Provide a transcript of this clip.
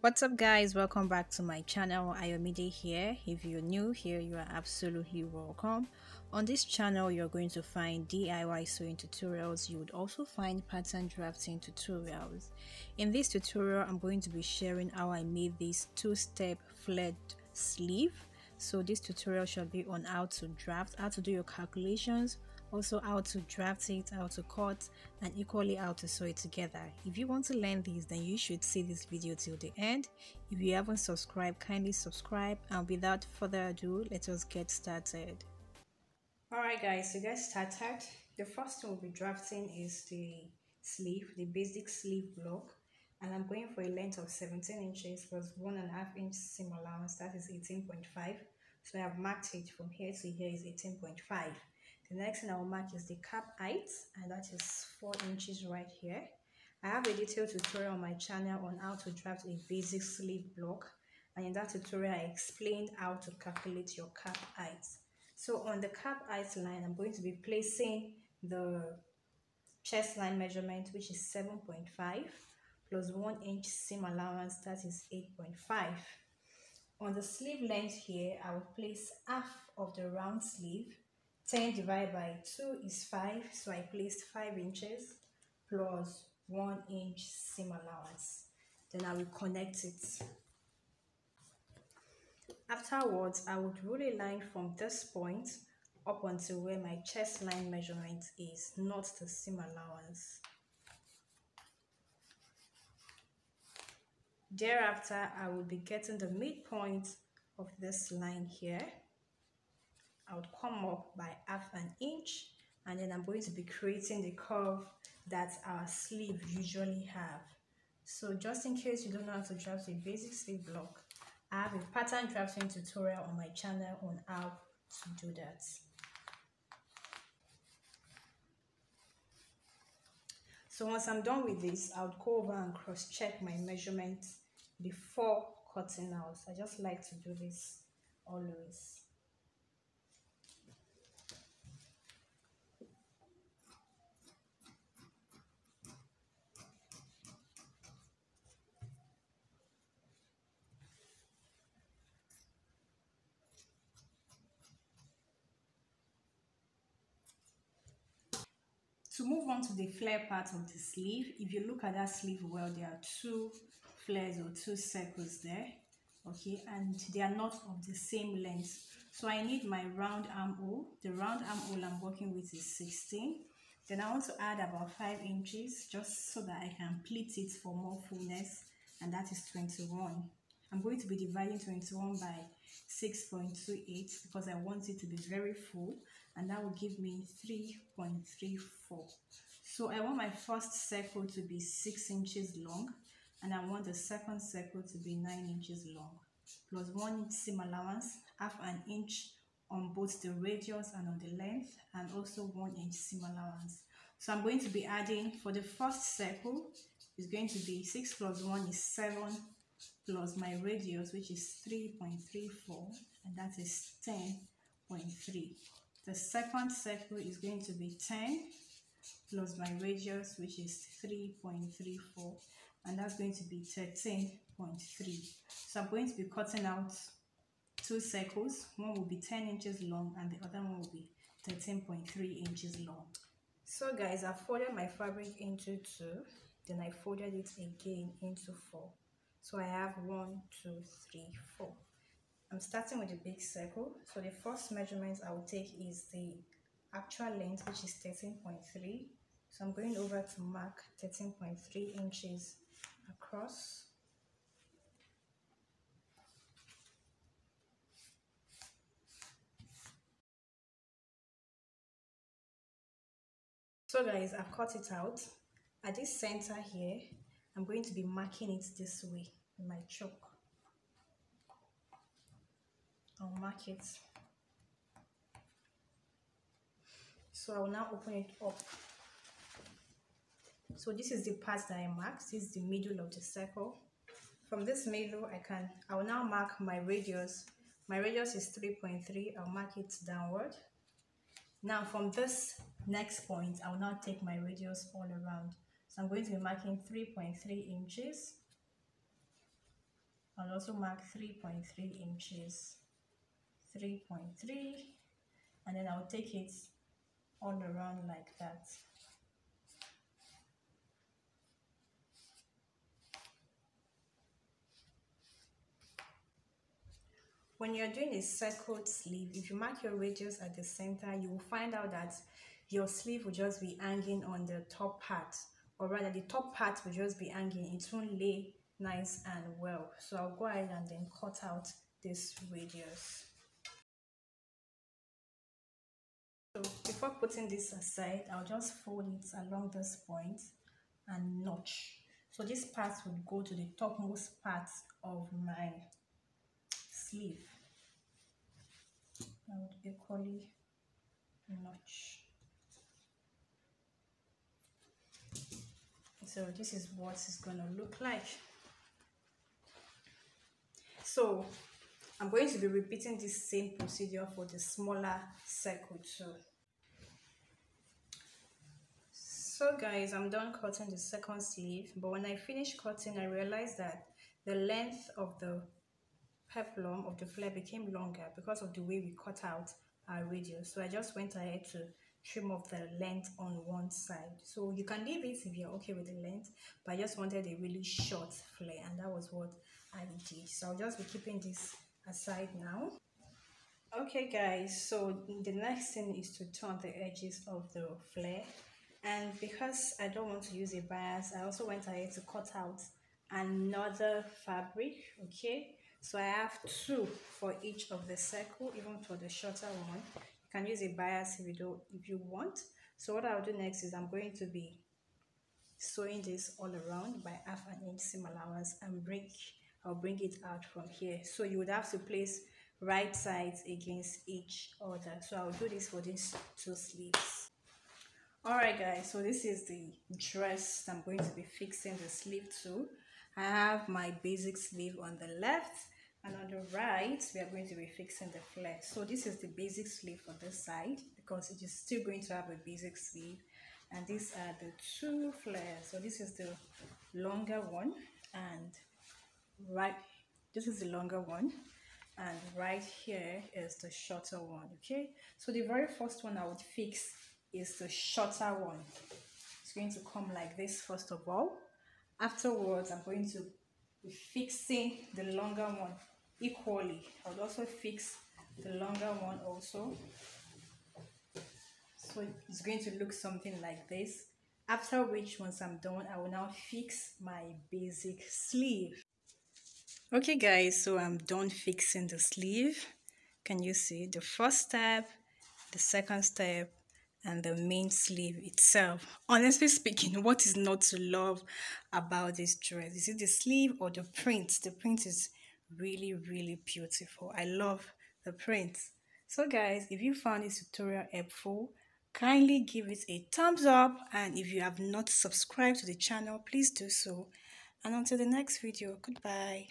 What's up, guys? Welcome back to my channel. Ayomide here. If you're new here, you are absolutely welcome. On this channel, you're going to find DIY sewing tutorials. You would also find pattern drafting tutorials. In this tutorial, I'm going to be sharing how I made this two-step flared sleeve. So this tutorial shall be on how to draft, how to do your calculations, also how to draft it, how to cut, and equally how to sew it together. If you want to learn this, then you should see this video till the end. If you haven't subscribed, kindly subscribe, and without further ado, let us get started. Alright guys, to get started, the first thing we'll be drafting is the sleeve, the basic sleeve block, and I'm going for a length of 17 inches plus 1.5 inch seam allowance, that is 18.5. So I have marked it from here to here is 18.5. The next thing I will mark is the cap height, and that is 4 inches right here. I have a detailed tutorial on my channel on how to draft a basic sleeve block, and in that tutorial I explained how to calculate your cap height. So on the cap height line, I'm going to be placing the chest line measurement, which is 7.5 plus 1 inch seam allowance, that is 8.5. On the sleeve length here, I will place half of the round sleeve. 10 divided by 2 is 5, so I placed 5 inches plus 1 inch seam allowance. Then I will connect it. Afterwards, I would rule a line from this point up until where my chest line measurement is, not the seam allowance. Thereafter, I will be getting the midpoint of this line here. I would come up by half an inch, and then I'm going to be creating the curve that our sleeve usually have. So just in case you don't know how to draft a basic sleeve block, I have a pattern drafting tutorial on my channel on how to do that. So once I'm done with this, I would go over and cross-check my measurements before cutting out. I just like to do this always. To move on to the flare part of the sleeve, if you look at that sleeve well, there are two flares or two circles there, okay, and they are not of the same length. So I need my round armhole. The round armhole I'm working with is 16. Then I want to add about 5 inches just so that I can pleat it for more fullness, and that is 21. I'm going to be dividing 21 by 6.28 because I want it to be very full, and that will give me 3.34. So I want my first circle to be 6 inches long, and I want the second circle to be 9 inches long, plus 1 inch seam allowance, half an inch on both the radius and on the length, and also 1 inch seam allowance. So I'm going to be adding, for the first circle, it's going to be 6 plus 1 is 7, plus my radius, which is 3.34, and that is 10.3. The second circle is going to be 10 plus my radius, which is 3.34, and that's going to be 13.3. So I'm going to be cutting out two circles. One will be 10 inches long and the other one will be 13.3 inches long. So guys, I folded my fabric into 2, then I folded it again into 4. So I have 1, 2, 3, 4. I'm starting with a big circle. So the first measurement I will take is the actual length, which is 13.3. So I'm going over to mark 13.3 inches across. So guys, I've cut it out. At this center here, I'm going to be marking it this way with my chalk. I'll mark it. So I will now open it up. So this is the part that I marked. This is the middle of the circle. From this middle, I will now mark my radius. My radius is 3.3. I'll mark it downward. Now from this next point, I will now take my radius all around. So I'm going to be marking 3.3 inches. I'll also mark 3.3 inches, 3.3, and then I'll take it all around like that. When you're doing a circled sleeve, if you mark your radius at the center, you will find out that your sleeve will just be hanging on the top part, or rather the top part will just be hanging. It won't lay nice and well. So I'll go ahead and then cut out this radius. So before putting this aside, I'll just fold it along this point and notch. So this part would go to the topmost part of my sleeve. I would equally notch. So this is what it's gonna look like. So I'm going to be repeating this same procedure for the smaller circle too. So guys, I'm done cutting the second sleeve, but when I finished cutting, I realized that the length of the peplum of the flare became longer because of the way we cut out our radius. So I just went ahead to trim off the length on one side. So you can leave it if you're okay with the length, but I just wanted a really short flare, and that was what I did. So I'll just be keeping this aside now. Okay guys, so the next thing is to turn the edges of the flare, and because I don't want to use a bias, I also went ahead to cut out another fabric. Okay, so I have two for each of the circle, even for the shorter one. You can use a bias if you want. So what I'll do next is I'm going to be sewing this all around by 1/2 inch seam allowance, and I'll bring it out from here. So you would have to place right sides against each other. So I'll do this for these two sleeves. Alright guys, so this is the dress I'm going to be fixing the sleeve to. I have my basic sleeve on the left, and on the right we are going to be fixing the flare. So this is the basic sleeve for this side, because it is still going to have a basic sleeve, and these are the two flares. So this is the longer one, and this is the longer one, and right here is the shorter one. Okay, so the very first one I would fix is the shorter one. It's going to come like this first of all. Afterwards, I'm going to be fixing the longer one equally. I would also fix the longer one also. So it's going to look something like this. After which, once I'm done, I will now fix my basic sleeve. Okay guys, so I'm done fixing the sleeve. Can you see the first step, the second step, and the main sleeve itself? Honestly speaking, what is not to love about this dress? Is it the sleeve or the print? The print is really beautiful. I love the print. So guys, if you found this tutorial helpful, kindly give it a thumbs up, and if you have not subscribed to the channel, please do so. And until the next video, goodbye.